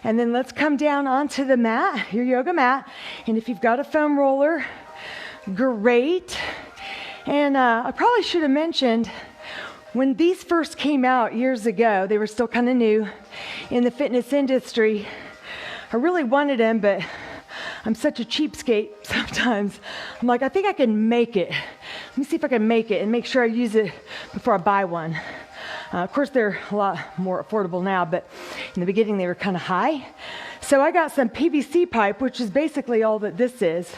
And then let's come down onto the mat, your yoga mat. And if you've got a foam roller, great. And I probably should have mentioned, when these first came out years ago, they were still kind of new in the fitness industry. I really wanted them, but I'm such a cheapskate sometimes. I'm like, I think I can make it. Let me see if I can make it and make sure I use it before I buy one. Of course, they're a lot more affordable now, but in the beginning they were kind of high. So I got some PVC pipe, which is basically all that this is,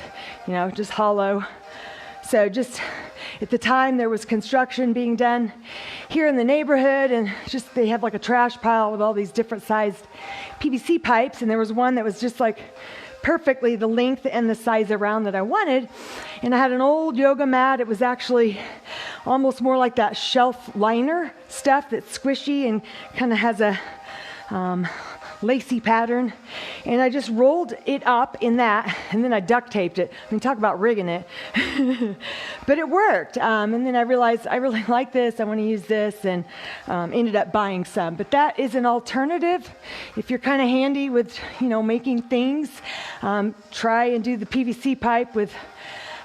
just hollow. So just at the time there was construction being done here in the neighborhood, and just they have like a trash pile with all these different sized PVC pipes, and there was one that was just like perfectly the length and the size around that I wanted. And I had an old yoga mat. It was actually almost more like that shelf liner stuff that's squishy and kind of has a lacy pattern. And I just rolled it up in that, and then I duct taped it. I mean, talk about rigging it. But it worked. And then I realized I really like this. I want to use this, and ended up buying some. But that is an alternative. If you're kind of handy with, making things, try and do the PVC pipe with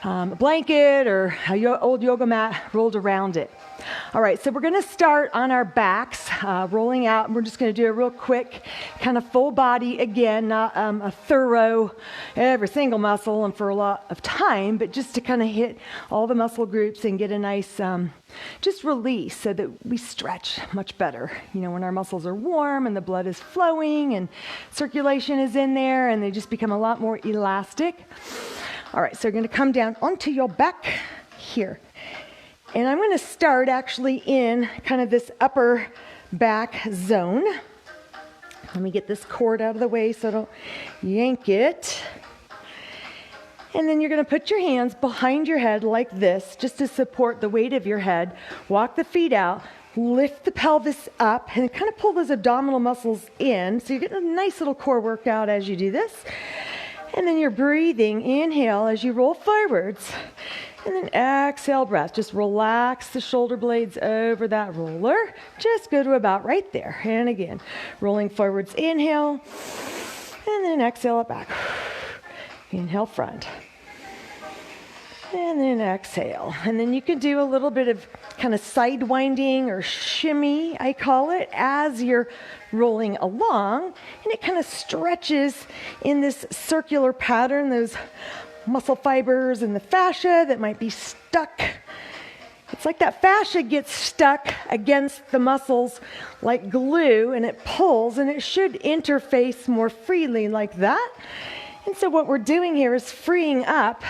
a blanket or an old yoga mat rolled around it. All right, so we're going to start on our backs, rolling out. And we're just going to do a real quick kind of full body again, not a thorough every single muscle and for a lot of time, but just to kind of hit all the muscle groups and get a nice just release so that we stretch much better. When our muscles are warm and the blood is flowing and circulation is in there, and they just become a lot more elastic. All right, so you're going to come down onto your back here. And I'm going to start actually in kind of this upper back zone. Let me get this cord out of the way so I don't yank it. And then you're going to put your hands behind your head like this, just to support the weight of your head. Walk the feet out, lift the pelvis up, and kind of pull those abdominal muscles in. So you're getting a nice little core workout as you do this. And then you're breathing, inhale as you roll forwards. And then exhale, breath. Just relax the shoulder blades over that roller. Just go to about right there. And again, rolling forwards, inhale. And then exhale it back. Inhale, front. And then exhale. And then you can do a little bit of kind of side winding or shimmy, I call it, as you're rolling along. And it kind of stretches in this circular pattern, those muscle fibers and the fascia that might be stuck. It's like that fascia gets stuck against the muscles like glue, and it pulls, and it should interface more freely like that. And so what we're doing here is freeing up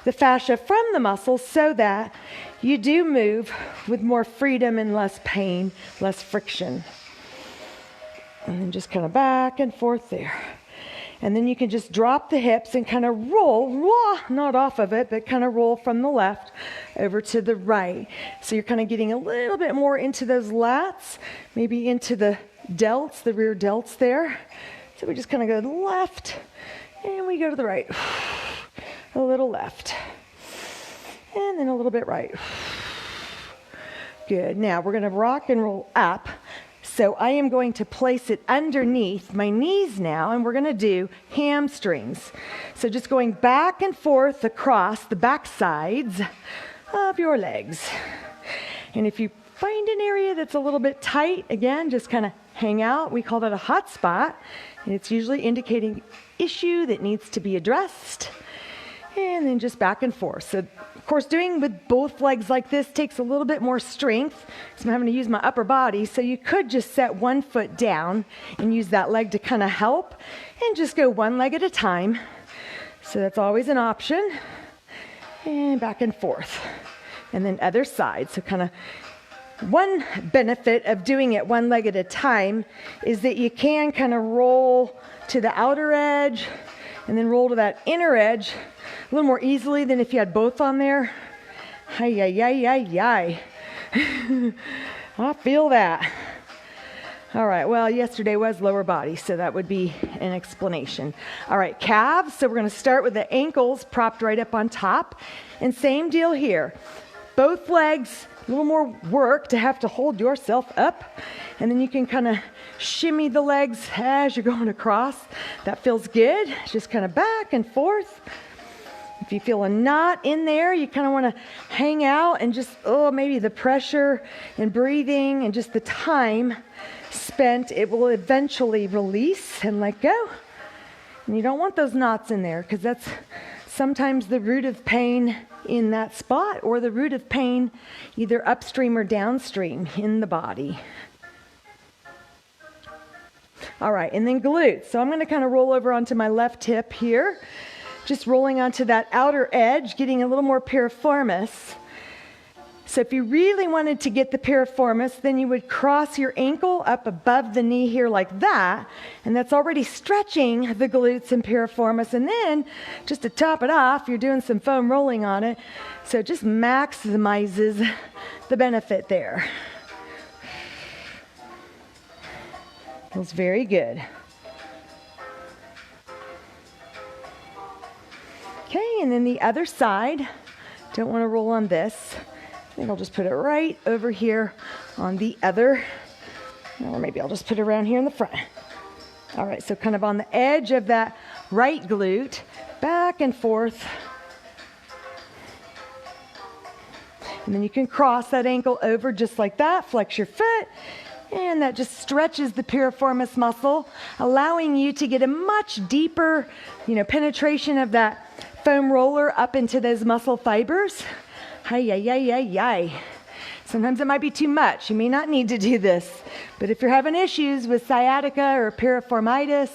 the fascia from the muscles so that you do move with more freedom and less pain, less friction. And then just kind of back and forth there. And then you can just drop the hips and kind of roll, not off of it, but kind of roll from the left over to the right. So you're kind of getting a little bit more into those lats, maybe into the delts, the rear delts there. So we just kind of go to the left, and we go to the right. A little left, and then a little bit right. Good. Now we're going to rock and roll up. So I am going to place it underneath my knees now, and we're going to do hamstrings. So just going back and forth across the back sides of your legs. And if you find an area that's a little bit tight, again, just kind of hang out. We call that a hot spot, and it's usually indicating issue that needs to be addressed. And then just back and forth. So, of course, doing with both legs like this takes a little bit more strength, because I'm having to use my upper body. So you could just set one foot down and use that leg to kind of help, and just go one leg at a time. So that's always an option. And back and forth. And then other side. So kind of one benefit of doing it one leg at a time is that you can kind of roll to the outer edge and then roll to that inner edge a little more easily than if you had both on there. Ay, ay, ay, ay, ay. I feel that. All right, well, yesterday was lower body, so that would be an explanation. All right, calves. So we're going to start with the ankles propped right up on top. And same deal here. both legs, a little more work to have to hold yourself up. And then you can kind of shimmy the legs as you're going across. That feels good. Just kind of back and forth. If you feel a knot in there, you kind of want to hang out and just, maybe the pressure and breathing and just the time spent, it will eventually release and let go. And you don't want those knots in there because that's sometimes the root of pain in that spot or the root of pain either upstream or downstream in the body. All right, and then glutes. So I'm going to kind of roll over onto my left hip here. Just rolling onto that outer edge, getting a little more piriformis. So if you really wanted to get the piriformis, then you would cross your ankle up above the knee here like that, and that's already stretching the glutes and piriformis. And then, just to top it off, you're doing some foam rolling on it, so it just maximizes the benefit there. Feels very good. Okay, and then the other side. Don't want to roll on this. I think I'll just put it right over here on the other, or maybe I'll just put it around here in the front. All right, so kind of on the edge of that right glute, back and forth. And then you can cross that ankle over just like that, flex your foot, and that just stretches the piriformis muscle, allowing you to get a much deeper, penetration of that foam roller up into those muscle fibers. Sometimes it might be too much. You may not need to do this. But if you're having issues with sciatica or piriformitis,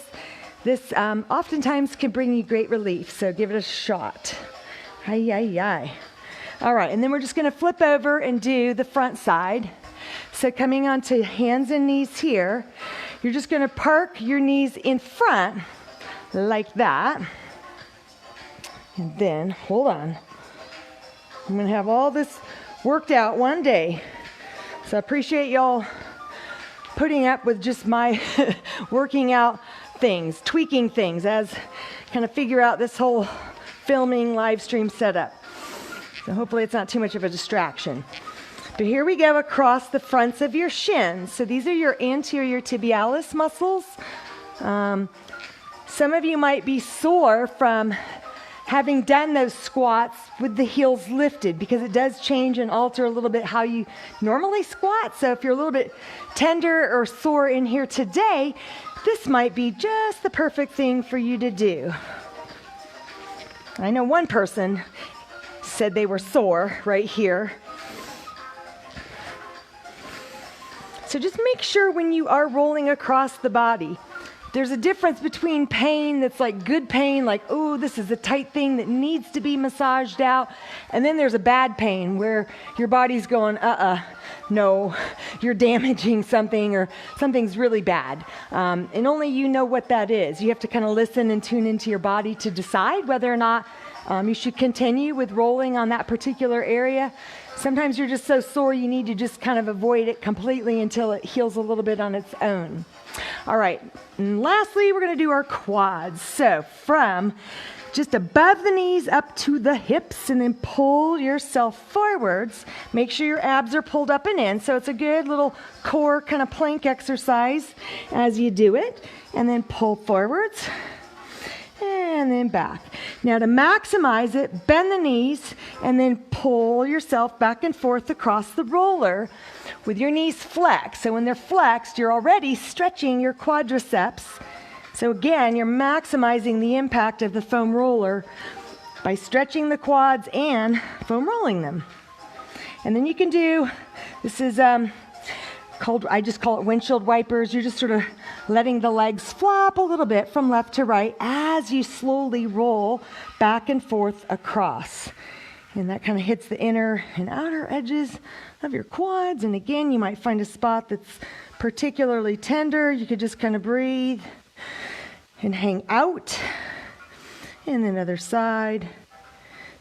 this oftentimes can bring you great relief. So give it a shot. All right, and then we're just going to flip over and do the front side. So coming onto hands and knees here, you're just going to park your knees in front like that. And then, hold on. I'm going to have all this worked out one day. So I appreciate y'all putting up with just my working out things, tweaking things as kind of figure out this whole filming live stream setup. So hopefully it's not too much of a distraction. But here we go across the fronts of your shins. So these are your anterior tibialis muscles. Some of you might be sore from having done those squats with the heels lifted, because it does change and alter a little bit how you normally squat. So if you're a little bit tender or sore in here today, this might be just the perfect thing for you to do. I know one person said they were sore right here. So just make sure when you are rolling across the body, there's a difference between pain that's like good pain, like, oh, this is a tight thing that needs to be massaged out. And then there's a bad pain where your body's going, no, you're damaging something or something's really bad. And only you know what that is. You have to kind of listen and tune into your body to decide whether or not you should continue with rolling on that particular area. Sometimes you're just so sore you need to just kind of avoid it completely until it heals a little bit on its own. All right, and lastly, we're going to do our quads. So from just above the knees up to the hips, and then pull yourself forwards. Make sure your abs are pulled up and in. So it's a good little core kind of plank exercise as you do it. And then pull forwards. And then back. Now to maximize it, bend the knees and then pull yourself back and forth across the roller with your knees flexed. So when they're flexed, you're already stretching your quadriceps. So again, you're maximizing the impact of the foam roller by stretching the quads and foam rolling them. And then you can do, this is I just call it windshield wipers. You're just sort of letting the legs flop a little bit from left to right as you slowly roll back and forth across. And that kind of hits the inner and outer edges of your quads. And again, you might find a spot that's particularly tender. You could just kind of breathe and hang out. And then other side.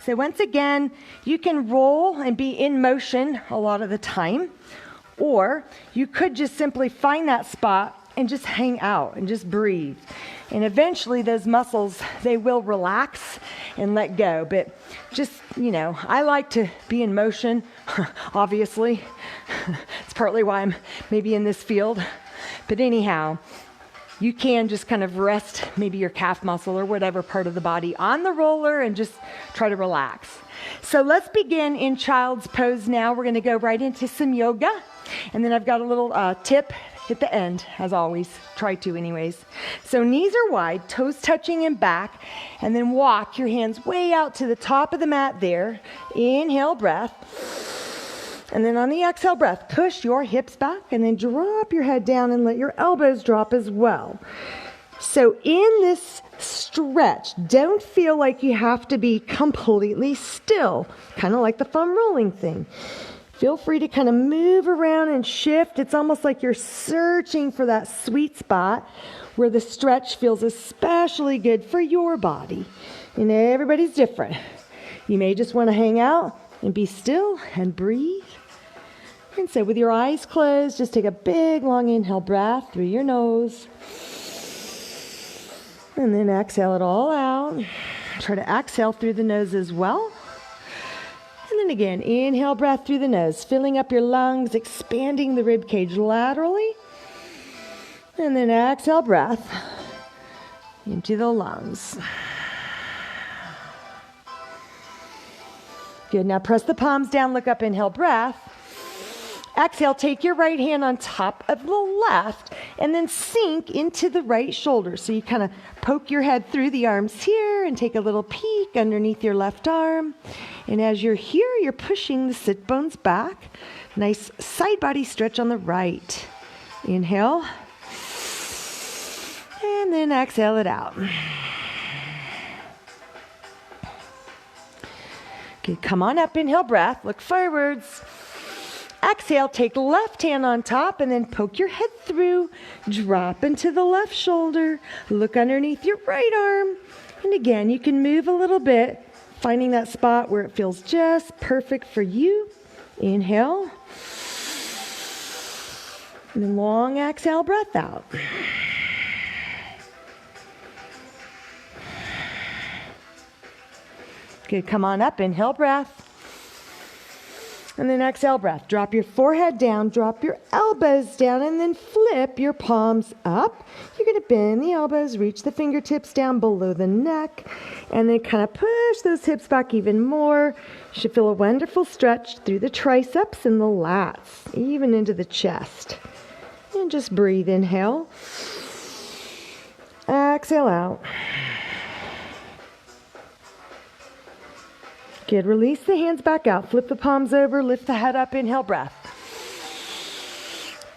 So once again, you can roll and be in motion a lot of the time. Or you could just simply find that spot and just hang out and just breathe. And eventually those muscles, they will relax and let go. But just, I like to be in motion, obviously. It's partly why I'm maybe in this field. But anyhow, you can just kind of rest maybe your calf muscle or whatever part of the body on the roller and just try to relax. So let's begin in child's pose now. We're going to go right into some yoga. And then I've got a little tip at the end, as always. Try to anyways. So knees are wide, toes touching and back. And then walk your hands way out to the top of the mat there. Inhale, breath. And then on the exhale breath, push your hips back and then drop your head down and let your elbows drop as well. So in this stretch, don't feel like you have to be completely still, kind of like the foam rolling thing. Feel free to kind of move around and shift. It's almost like you're searching for that sweet spot where the stretch feels especially good for your body. And everybody's different. You may just want to hang out and be still and breathe. And so with your eyes closed, just take a big long inhale breath through your nose. And then exhale it all out. Try to exhale through the nose as well. And then again, inhale breath through the nose, filling up your lungs, expanding the rib cage laterally. And then exhale breath into the lungs. Good. Now press the palms down, look up, inhale breath. Exhale, take your right hand on top of the left and then sink into the right shoulder. So you kind of poke your head through the arms here and take a little peek underneath your left arm. And as you're here, you're pushing the sit bones back. Nice side body stretch on the right. Inhale. And then exhale it out. Okay, come on up, inhale breath, look forwards. Exhale, take left hand on top and then poke your head through, drop into the left shoulder, look underneath your right arm. And again, you can move a little bit, finding that spot where it feels just perfect for you. Inhale. And then long exhale, breath out. Good, come on up, inhale breath. And then exhale breath. Drop your forehead down, drop your elbows down, and then flip your palms up. You're going to bend the elbows, reach the fingertips down below the neck, and then kind of push those hips back even more. You should feel a wonderful stretch through the triceps and the lats, even into the chest. And just breathe, inhale. Exhale out. Good. Release the hands back out. Flip the palms over. Lift the head up. Inhale, breath.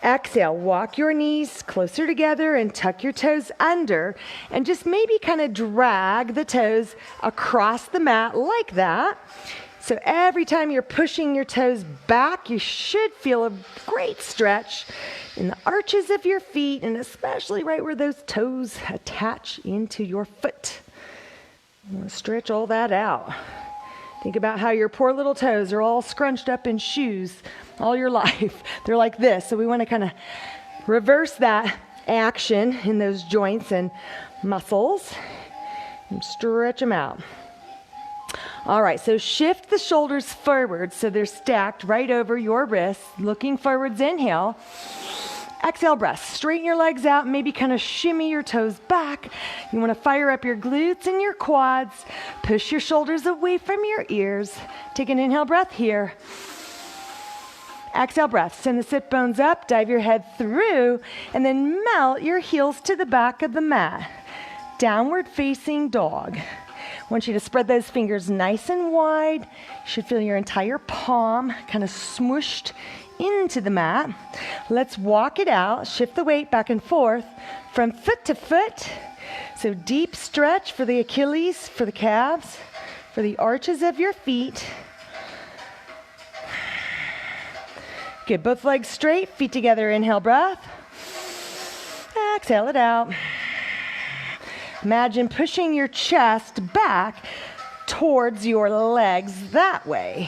Exhale. Walk your knees closer together and tuck your toes under. And just maybe kind of drag the toes across the mat like that. So every time you're pushing your toes back, you should feel a great stretch in the arches of your feet, and especially right where those toes attach into your foot. You want to stretch all that out. Think about how your poor little toes are all scrunched up in shoes all your life. They're like this. So we want to kind of reverse that action in those joints and muscles and stretch them out. All right, so shift the shoulders forward so they're stacked right over your wrists. Looking forwards, inhale. Exhale, breath. Straighten your legs out, maybe kind of shimmy your toes back. You want to fire up your glutes and your quads. Push your shoulders away from your ears. Take an inhale breath here. Exhale breath. Send the sit bones up, dive your head through, and then melt your heels to the back of the mat. Downward facing dog. I want you to spread those fingers nice and wide. You should feel your entire palm kind of smooshed into the mat. Let's walk it out. Shift the weight back and forth from foot to foot. So deep stretch for the Achilles, for the calves, for the arches of your feet. Good. Both legs straight, feet together. Inhale, breath. Exhale it out. Imagine pushing your chest back towards your legs that way.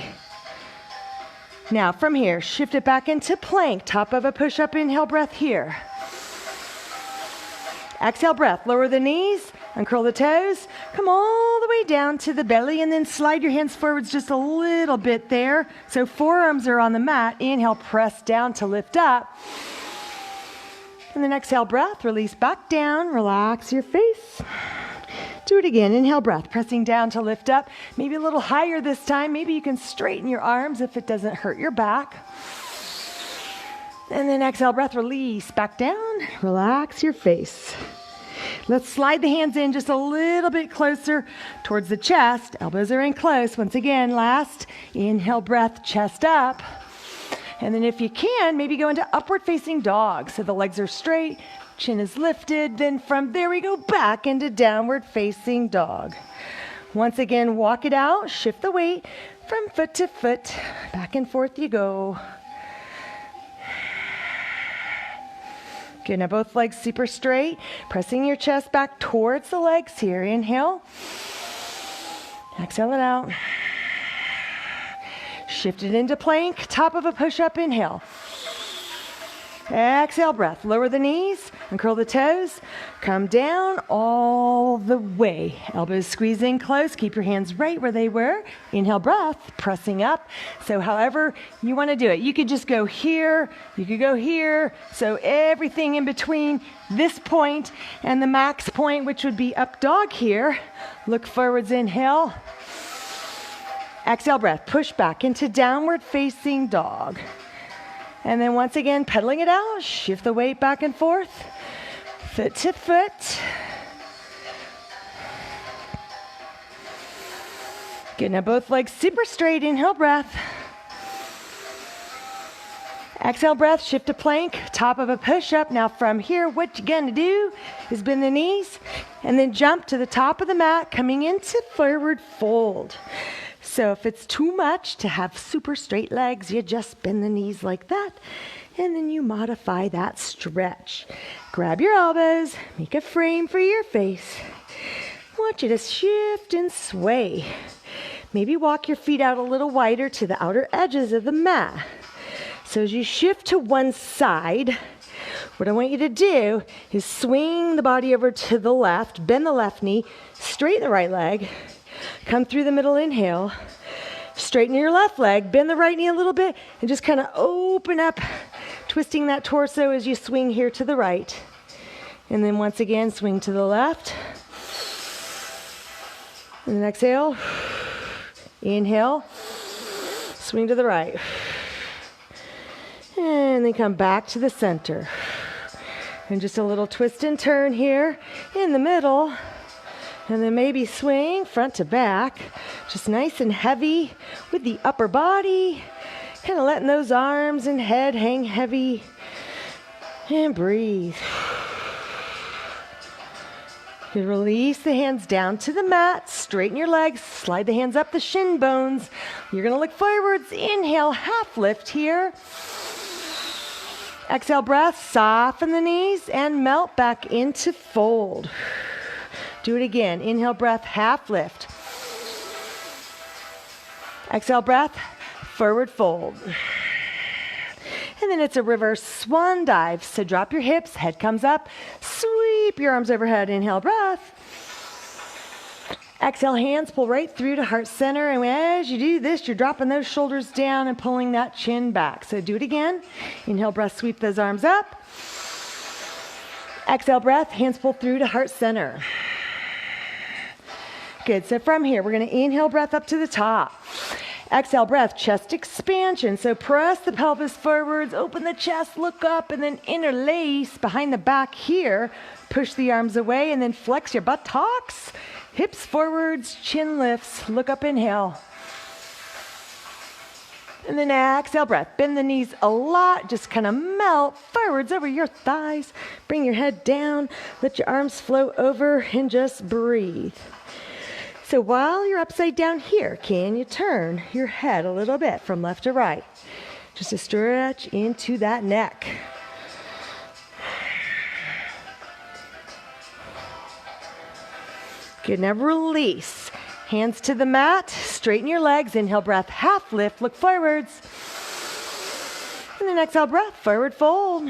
Now from here, shift it back into plank, top of a push-up, inhale breath here. Exhale breath. Lower the knees, uncurl the toes. Come all the way down to the belly and then slide your hands forwards just a little bit there. So forearms are on the mat. Inhale, press down to lift up. And then exhale breath, release back down, relax your face. Do it again. Inhale breath, pressing down to lift up. Maybe a little higher this time. Maybe you can straighten your arms if it doesn't hurt your back. And then exhale breath, release back down, relax your face. Let's slide the hands in just a little bit closer towards the chest. Elbows are in close. Once again, last inhale breath, chest up. And then if you can, maybe go into upward facing dog. So the legs are straight, chin is lifted. Then from there we go back into downward facing dog. Once again, walk it out, shift the weight from foot to foot. Back and forth you go. Good, now both legs super straight. Pressing your chest back towards the legs here. Inhale. Exhale it out. Shift it into plank, top of a push-up, inhale. Exhale, breath. Lower the knees, uncurl the toes. Come down all the way. Elbows squeeze in close. Keep your hands right where they were. Inhale, breath, pressing up. So however you want to do it. You could just go here. You could go here. So everything in between this point and the max point, which would be up dog here. Look forwards, inhale. Exhale, breath. Push back into downward facing dog. And then once again, pedaling it out. Shift the weight back and forth. Foot to foot. Good, now both legs super straight. Inhale, breath. Exhale, breath. Shift to plank. Top of a push-up. Now from here, what you're going to do is bend the knees and then jump to the top of the mat, coming into forward fold. So if it's too much to have super straight legs, you just bend the knees like that, and then you modify that stretch. Grab your elbows, make a frame for your face. I want you to shift and sway. Maybe walk your feet out a little wider to the outer edges of the mat. So as you shift to one side, what I want you to do is swing the body over to the left, bend the left knee, straighten the right leg, come through the middle, inhale, straighten your left leg, bend the right knee a little bit, and just kind of open up, twisting that torso as you swing here to the right. And then once again, swing to the left. And then exhale, inhale, swing to the right. And then come back to the center. And just a little twist and turn here in the middle. And then maybe swing front to back, just nice and heavy with the upper body, kind of letting those arms and head hang heavy. And breathe. You release the hands down to the mat, straighten your legs, slide the hands up the shin bones. You're going to look forwards. Inhale, half lift here. Exhale, breath, soften the knees and melt back into fold. Do it again. Inhale, breath, half lift. Exhale, breath, forward fold. And then it's a reverse swan dive. So drop your hips, head comes up, sweep your arms overhead. Inhale, breath. Exhale, hands pull right through to heart center. And as you do this, you're dropping those shoulders down and pulling that chin back. So do it again. Inhale, breath, sweep those arms up. Exhale, breath, hands pull through to heart center. Good, so from here, we're gonna inhale breath up to the top. Exhale breath, chest expansion. So press the pelvis forwards, open the chest, look up, and then interlace behind the back here. Push the arms away, and then flex your buttocks. Hips forwards, chin lifts, look up, inhale. And then exhale breath, bend the knees a lot, just kind of melt forwards over your thighs. Bring your head down, let your arms flow over, and just breathe. So while you're upside down here, can you turn your head a little bit from left to right? Just to stretch into that neck. Good, now release. Hands to the mat, straighten your legs, inhale breath, half lift, look forwards. And then exhale breath, forward fold.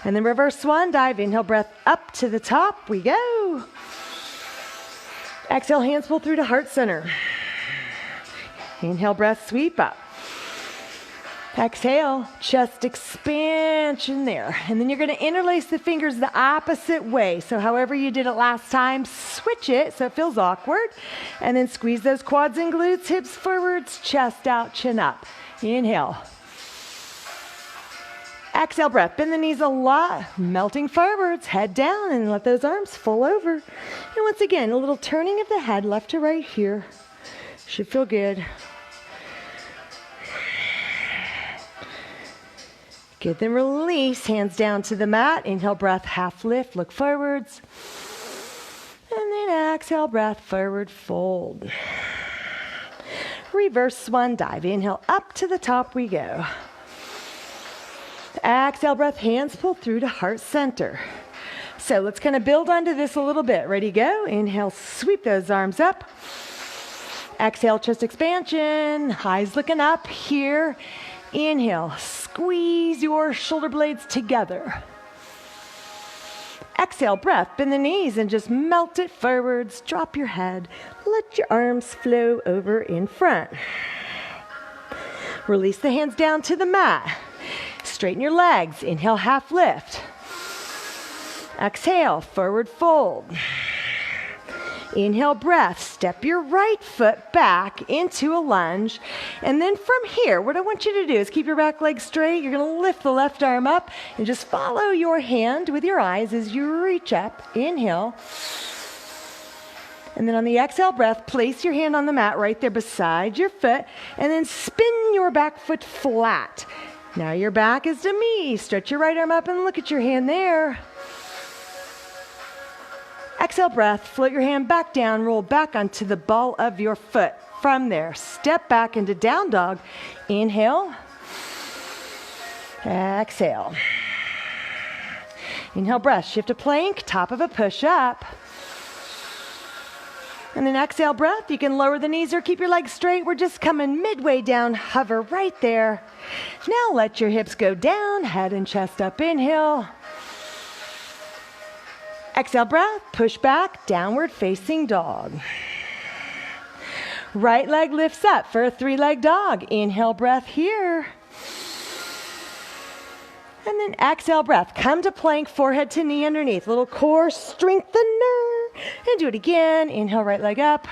And then reverse swan dive. Inhale, breath up to the top. We go. Exhale, hands pull through to heart center. Inhale, breath, sweep up. Exhale, chest expansion there. And then you're going to interlace the fingers the opposite way. So however you did it last time, switch it so it feels awkward. And then squeeze those quads and glutes, hips forwards, chest out, chin up. Inhale. Exhale, breath. Bend the knees a lot, melting forwards, head down, and let those arms fall over. And once again, a little turning of the head left to right here. Should feel good. Good, then release, hands down to the mat. Inhale, breath, half lift, look forwards. And then exhale, breath, forward, fold. Reverse swan dive. Inhale, up to the top we go. Exhale, breath, hands pull through to heart center. So let's kind of build onto this a little bit. Ready, go. Inhale, sweep those arms up. Exhale, chest expansion. Eyes looking up here. Inhale, squeeze your shoulder blades together. Exhale, breath, bend the knees and just melt it forwards. Drop your head. Let your arms flow over in front. Release the hands down to the mat. Straighten your legs. Inhale, half lift. Exhale, forward fold. Inhale, breath. Step your right foot back into a lunge. And then from here, what I want you to do is keep your back leg straight. You're going to lift the left arm up and just follow your hand with your eyes as you reach up. Inhale. And then on the exhale breath, place your hand on the mat right there beside your foot. And then spin your back foot flat. Now your back is to me. Stretch your right arm up and look at your hand there. Exhale, breath, float your hand back down, roll back onto the ball of your foot. From there, step back into down dog. Inhale. Exhale. Inhale, breath, shift to plank, top of a push-up. And then exhale, breath, you can lower the knees or keep your legs straight. We're just coming midway down, hover right there. Now let your hips go down, head and chest up, inhale. Exhale, breath, push back, downward facing dog. Right leg lifts up for a 3-leg dog. Inhale, breath here. And then exhale, breath. Come to plank, forehead to knee underneath. Little core strengthener. And do it again. Inhale, right leg up.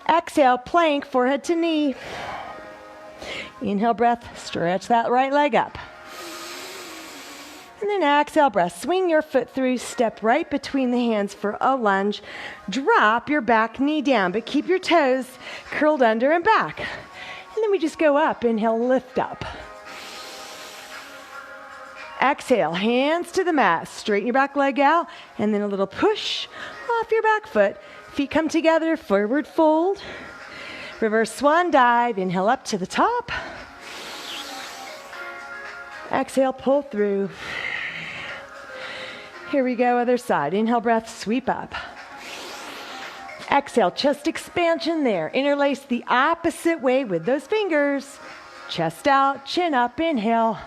Exhale, plank, forehead to knee. Inhale, breath, stretch that right leg up. And then exhale, breath. Swing your foot through, step right between the hands for a lunge. Drop your back knee down, but keep your toes curled under and back. And then we just go up. Inhale, lift up. Exhale, hands to the mat. Straighten your back leg out, and then a little push off your back foot. Feet come together, forward fold. Reverse swan dive. Inhale up to the top. Exhale, pull through. Here we go, other side. Inhale, breath, sweep up. Exhale, chest expansion there. Interlace the opposite way with those fingers. Chest out, chin up, inhale.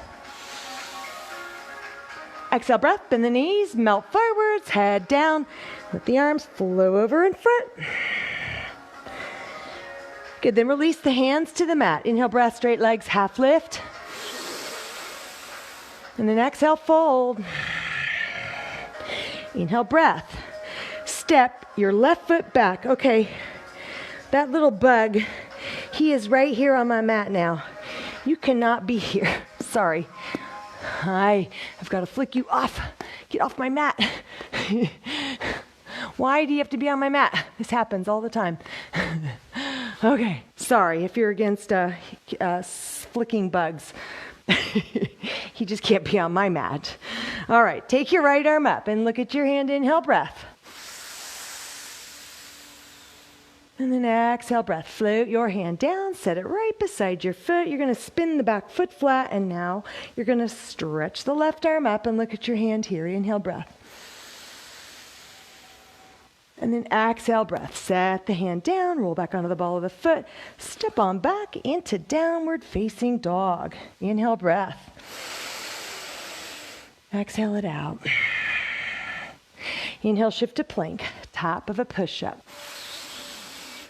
Exhale, breath, bend the knees, melt forwards, head down. Let the arms flow over in front. Good, then release the hands to the mat. Inhale, breath, straight legs, half lift. And then exhale, fold. Inhale, breath. Step your left foot back. Okay, that little bug, he is right here on my mat now. You cannot be here. Sorry. I've got to flick you off. Get off my mat. Why do you have to be on my mat? This happens all the time. Okay, sorry if you're against flicking bugs. He just can't be on my mat. All right, take your right arm up and look at your hand. Inhale, breath. And then exhale, breath. Float your hand down, set it right beside your foot. You're going to spin the back foot flat, and now you're going to stretch the left arm up and look at your hand here. Inhale, breath. And then exhale, breath. Set the hand down, roll back onto the ball of the foot. Step on back into downward facing dog. Inhale, breath. Exhale it out. Inhale, shift to plank, top of a push-up.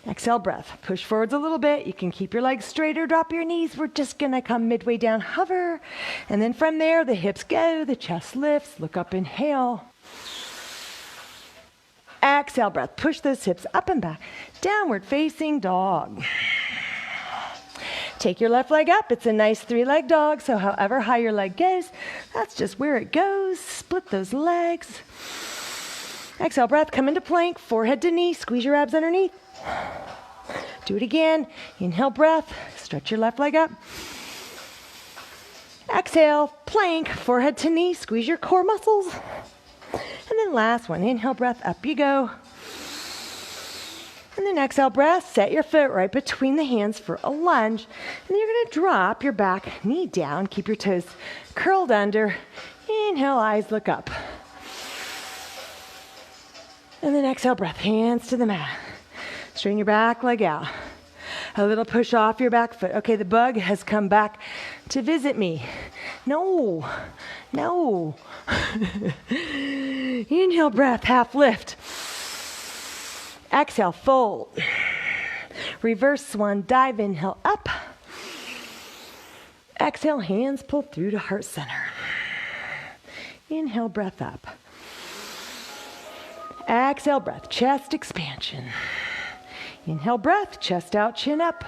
Exhale, breath. Push forwards a little bit. You can keep your legs straight or drop your knees. We're just going to come midway down, hover. And then from there, the hips go, the chest lifts. Look up, inhale. Exhale, breath. Push those hips up and back. Downward facing dog. Take your left leg up. It's a nice 3-leg dog, so however high your leg goes, that's just where it goes. Split those legs. Exhale, breath. Come into plank, forehead to knee. Squeeze your abs underneath. Do it again. Inhale, breath. Stretch your left leg up. Exhale, plank, forehead to knee. Squeeze your core muscles. And then last one. Inhale, breath. Up you go. And then exhale, breath. Set your foot right between the hands for a lunge. And then you're going to drop your back knee down. Keep your toes curled under. Inhale, eyes look up. And then exhale, breath. Hands to the mat. Straighten your back leg out. A little push off your back foot. Okay, the bug has come back to visit me. No. Inhale, breath, half lift. Exhale, fold. Reverse swan dive, inhale, up. Exhale, hands pull through to heart center. Inhale, breath up. Exhale, breath, chest expansion. Inhale, breath, chest out, chin up.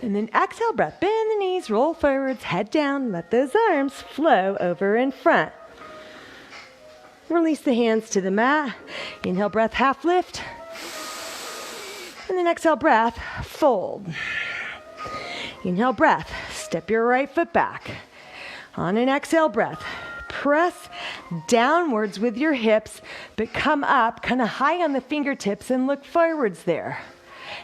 And then exhale, breath, bend the knees, roll forwards, head down, let those arms flow over in front. Release the hands to the mat. Inhale, breath, half lift. And then exhale, breath, fold. Inhale, breath, step your right foot back. On an exhale, breath, press downwards with your hips, but come up kind of high on the fingertips and look forwards there.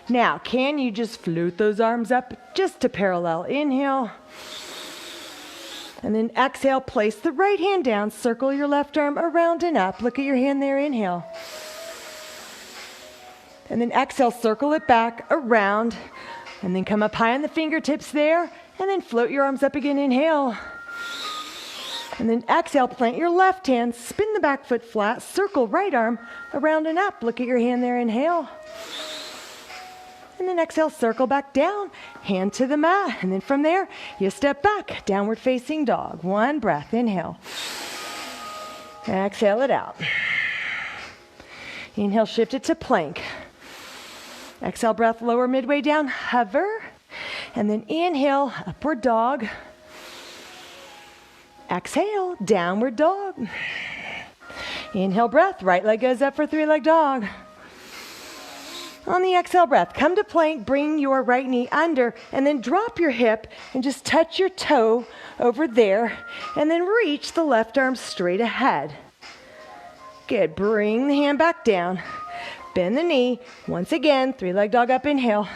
Now, can you just float those arms up just to parallel? Inhale. And then exhale, place the right hand down, circle your left arm around and up. Look at your hand there, inhale. And then exhale, circle it back around, and then come up high on the fingertips there, and then float your arms up again, inhale. And then exhale, plant your left hand, spin the back foot flat, circle right arm around and up. Look at your hand there, inhale. And then exhale, circle back down, hand to the mat. And then from there, you step back, downward facing dog. One breath, inhale. Exhale it out. Inhale, shift it to plank. Exhale, breath, lower midway down, hover. And then inhale, upward dog. Exhale, downward dog. Inhale, breath, right leg goes up for 3-leg dog. On the exhale breath, come to plank, bring your right knee under, and then drop your hip and just touch your toe over there, and then reach the left arm straight ahead. Good, bring the hand back down, bend the knee. Once again, 3-leg dog up, inhale.